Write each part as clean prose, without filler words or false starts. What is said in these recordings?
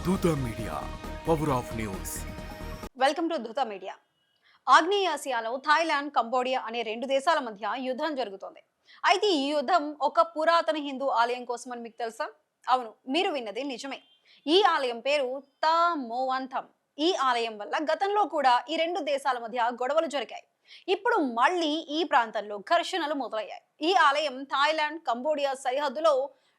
దూత media, power of news. Welcome to దూత media. ఆగ్నేయాసియాలో Thailand, Cambodia అనే రెండు దేశాల మధ్య యుద్ధం జరుగుతోంది. అయితే ఈ యుద్ధం ఒక పురాతన హిందూ ఆలయం కోసమని మీకు తెలుసా? అవును, మీరు విన్నది నిజమే. ఈ ఆలయం పేరు తా మోవాంథమ్. ఈ ఆలయం వల్ల గతంలో కూడా ఈ రెండు దేశాల మధ్య గొడవలు జరిగాయి. ఇప్పుడు మళ్ళీ ఈ ప్రాంతంలో ఘర్షణలు మొదలయ్యాయి. ఈ ఆలయం థాయిలాండ్, కంబోడియా సరిహద్దులో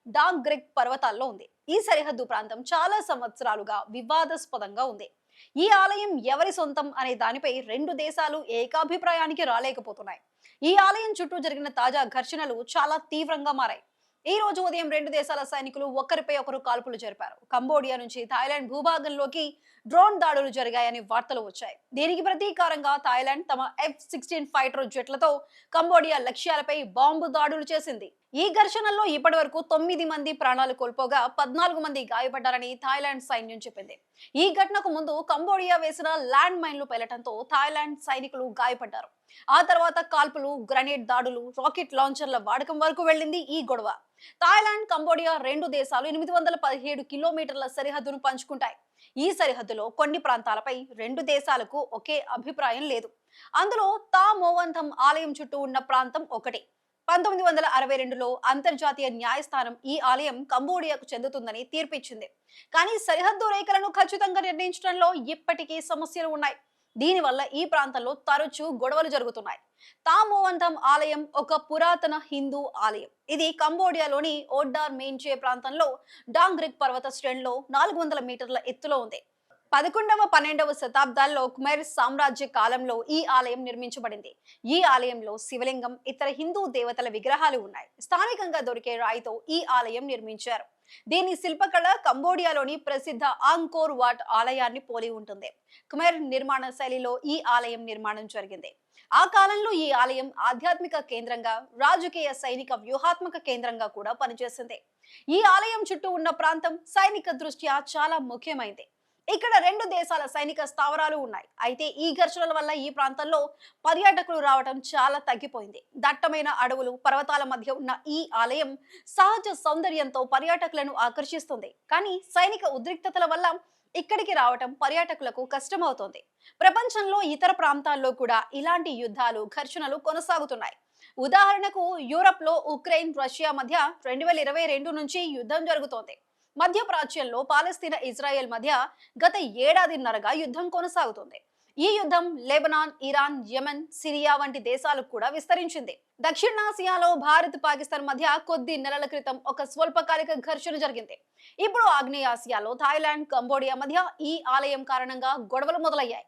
డాంగ్ గ్రెక్ పర్వతాల్లో ఉంది. ఈ సరిహద్దు ప్రాంతం చాలా సంవత్సరాలుగా వివాదాస్పదంగా ఉంది. ఈ ఆలయం ఎవరి సొంతం అనే దానిపై రెండు దేశాలు ఏకాభిప్రాయానికి రాలేకపోతున్నాయి. ఈ ఆలయం చుట్టూ జరిగిన తాజా ఘర్షణలు చాలా తీవ్రంగా మారాయి. ఈ రోజు ఉదయం రెండు దేశాల సైనికులు ఒకరిపై ఒకరు కాల్పులు జరిపారు. కంబోడియా నుంచి థాయిలాండ్ భూభాగంలోకి డ్రోన్ దాడులు జరిగాయని వార్తలు వచ్చాయి. దీనికి ప్రతీకారంగా థాయిలాండ్ తమ F-16 ఫైటర్ జెట్లతో కంబోడియా లక్ష్యాలపై బాంబు దాడులు చేసింది. ఈ ఘర్షణల్లో ఇప్పటి వరకు 9 మంది ప్రాణాలు కోల్పోగా 14 మంది గాయపడ్డారని థాయిలాండ్ సైన్యం చెప్పింది. ఈ ఘటనకు ముందు కంబోడియా వేసిన ల్యాండ్ మైన్లు పేలటంతో థాయిలాండ్ సైనికులు గాయపడ్డారు. ఆ తర్వాత కాల్పులు, గ్రనేడ్ దాడులు, రాకెట్ లాంచర్ల వాడకం వరకు వెళ్ళింది ఈ గొడవ. థాయిలాండ్, కంబోడియా రెండు దేశాలు 817 కిలోమీటర్ల సరిహద్దును పంచుకుంటాయి. ఈ సరిహద్దులో కొన్ని ప్రాంతాలపై రెండు దేశాలకు ఒకే అభిప్రాయం లేదు. అందులో తా మోవంథమ్ ఆలయం చుట్టూ ఉన్న ప్రాంతం ఒకటి. 1962లో అంతర్జాతీయ న్యాయస్థానం ఈ ఆలయం కంబోడియాకు చెందుతుందని తీర్పిచ్చింది. కానీ సరిహద్దు రేఖలను ఖచ్చితంగా నిర్ణయించడంలో ఇప్పటికీ సమస్యలు ఉన్నాయి. దీనివల్ల ఈ ప్రాంతంలో తరచూ గొడవలు జరుగుతున్నాయి. తా మోవంథమ్ ఆలయం ఒక పురాతన హిందూ ఆలయం. ఇది కంబోడియాలోని ఓడ్డార్ మేంచే ప్రాంతంలో డాంగ్ గ్రెక్ పర్వత శ్రేణిలో 400 మీటర్ల ఎత్తులో ఉంది. 11వ, 12వ శతాబ్దాల్లో ఖమెర్ సామ్రాజ్య కాలంలో ఈ ఆలయం నిర్మించబడింది. ఈ ఆలయంలో శివలింగం, ఇతర హిందూ దేవతల విగ్రహాలు ఉన్నాయి. స్థానికంగా దొరికే రాయితో ఈ ఆలయం నిర్మించారు. దీని శిల్పకళ కంబోడియాలోని ప్రసిద్ధ ఆంకోర్ వాట్ ఆలయాన్ని పోలి ఉంటుంది. ఖమెర్ నిర్మాణ శైలిలో ఈ ఆలయం నిర్మాణం జరిగింది. ఆ కాలంలో ఈ ఆలయం ఆధ్యాత్మిక కేంద్రంగా, రాజకీయ, సైనిక వ్యూహాత్మక కేంద్రంగా కూడా పనిచేసింది. ఈ ఆలయం చుట్టూ ఉన్న ప్రాంతం సైనిక దృష్ట్యా చాలా ముఖ్యమైనది. ఇక్కడ రెండు దేశాల సైనిక స్థావరాలు ఉన్నాయి. అయితే ఈ ఘర్షణల వల్ల ఈ ప్రాంతంలో పర్యాటకులు రావడం చాలా తగ్గిపోయింది. దట్టమైన అడవులు, పర్వతాల మధ్య ఉన్న ఈ ఆలయం సహజ సౌందర్యంతో పర్యాటకులను ఆకర్షిస్తుంది. కానీ సైనిక ఉద్రిక్తతల వల్ల ఇక్కడికి రావటం పర్యాటకులకు కష్టమవుతోంది. ప్రపంచంలో ఇతర ప్రాంతాల్లో కూడా ఇలాంటి యుద్ధాలు, ఘర్షణలు కొనసాగుతున్నాయి. ఉదాహరణకు యూరప్ లో ఉక్రెయిన్, రష్యా మధ్య 2022 నుంచి యుద్ధం జరుగుతోంది. మధ్యప్రాచ్యంలో పాలస్తీనా, ఇజ్రాయెల్ మధ్య గత ఏడాదిన్నరగా యుద్ధం కొనసాగుతుంది. ఈ యుద్ధం లెబనాన్, ఇరాన్, యెమెన్, సిరియా వంటి దేశాలకు కూడా విస్తరించింది. దక్షిణాసియాలో భారత్, పాకిస్తాన్ మధ్య కొద్ది నెలల క్రితం ఒక స్వల్పకాలిక ఘర్షణ జరిగింది. ఇప్పుడు ఆగ్నేయాసియాలో థాయిలాండ్, కంబోడియా మధ్య ఈ ఆలయం కారణంగా గొడవలు మొదలయ్యాయి.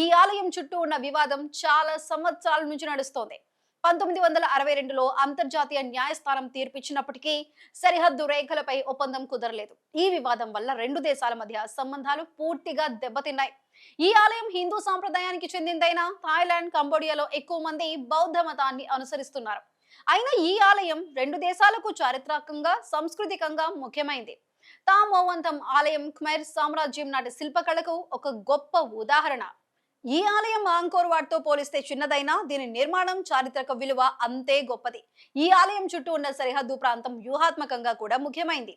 ఈ ఆలయం చుట్టూ ఉన్న వివాదం చాలా సంవత్సరాల నుంచి నడుస్తోంది. 1962లో అంతర్జాతీయ న్యాయస్థానం తీర్పిచ్చినప్పటికీ సరిహద్దు రేఖలపై ఒప్పందం కుదరలేదు. ఈ వివాదం వల్ల రెండు దేశాల మధ్య సంబంధాలు పూర్తిగా దెబ్బతిన్నాయి. ఈ ఆలయం హిందూ సాంప్రదాయానికి చెందిందైనా థాయిలాండ్, కంబోడియాలో ఎక్కువ మంది బౌద్ధ మతాన్ని అనుసరిస్తున్నారు. అయినా ఈ ఆలయం రెండు దేశాలకు చారిత్రకంగా, సాంస్కృతికంగా ముఖ్యమైంది. తా మోవంథమ్ ఆలయం ఖమెర్ సామ్రాజ్యం నాటి శిల్పకళకు ఒక గొప్ప ఉదాహరణ. ఈ ఆలయం ఆంకోర్ వాట్ తో పోలిస్తే చిన్నదైనా దీని నిర్మాణం, చారిత్రక విలువ అంతే గొప్పది. ఈ ఆలయం చుట్టూ ఉన్న సరిహద్దు ప్రాంతం వ్యూహాత్మకంగా కూడా ముఖ్యమైంది.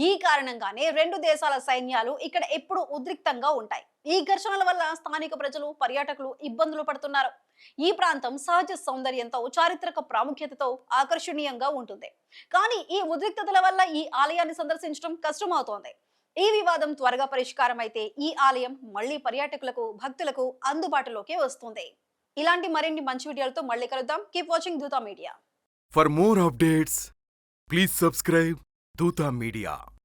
ఈ కారణంగానే రెండు దేశాల సైన్యాలు ఇక్కడ ఎప్పుడు ఉద్రిక్తంగా ఉంటాయి. ఈ ఘర్షణల వల్ల స్థానిక ప్రజలు, పర్యాటకులు ఇబ్బందులు పడుతున్నారు. ఈ ప్రాంతం సహజ సౌందర్యంతో, చారిత్రక ప్రాముఖ్యతతో ఆకర్షణీయంగా ఉంటుంది. కానీ ఈ ఉద్రిక్తతల వల్ల ఈ ఆలయాన్ని సందర్శించడం కష్టమవుతోంది. ఈ వివాదం త్వరగా పరిష్కారం అయితే ఈ ఆలయం మళ్ళీ పర్యాటకులకు, భక్తులకు అందుబాటులోకి వస్తుంది. ఇలాంటి మరిన్ని మంచి వీడియోలతో మళ్ళీ కలుద్దాం. కీప్ వాచింగ్ దూత media. For more updates please subscribe దూత మీడియా.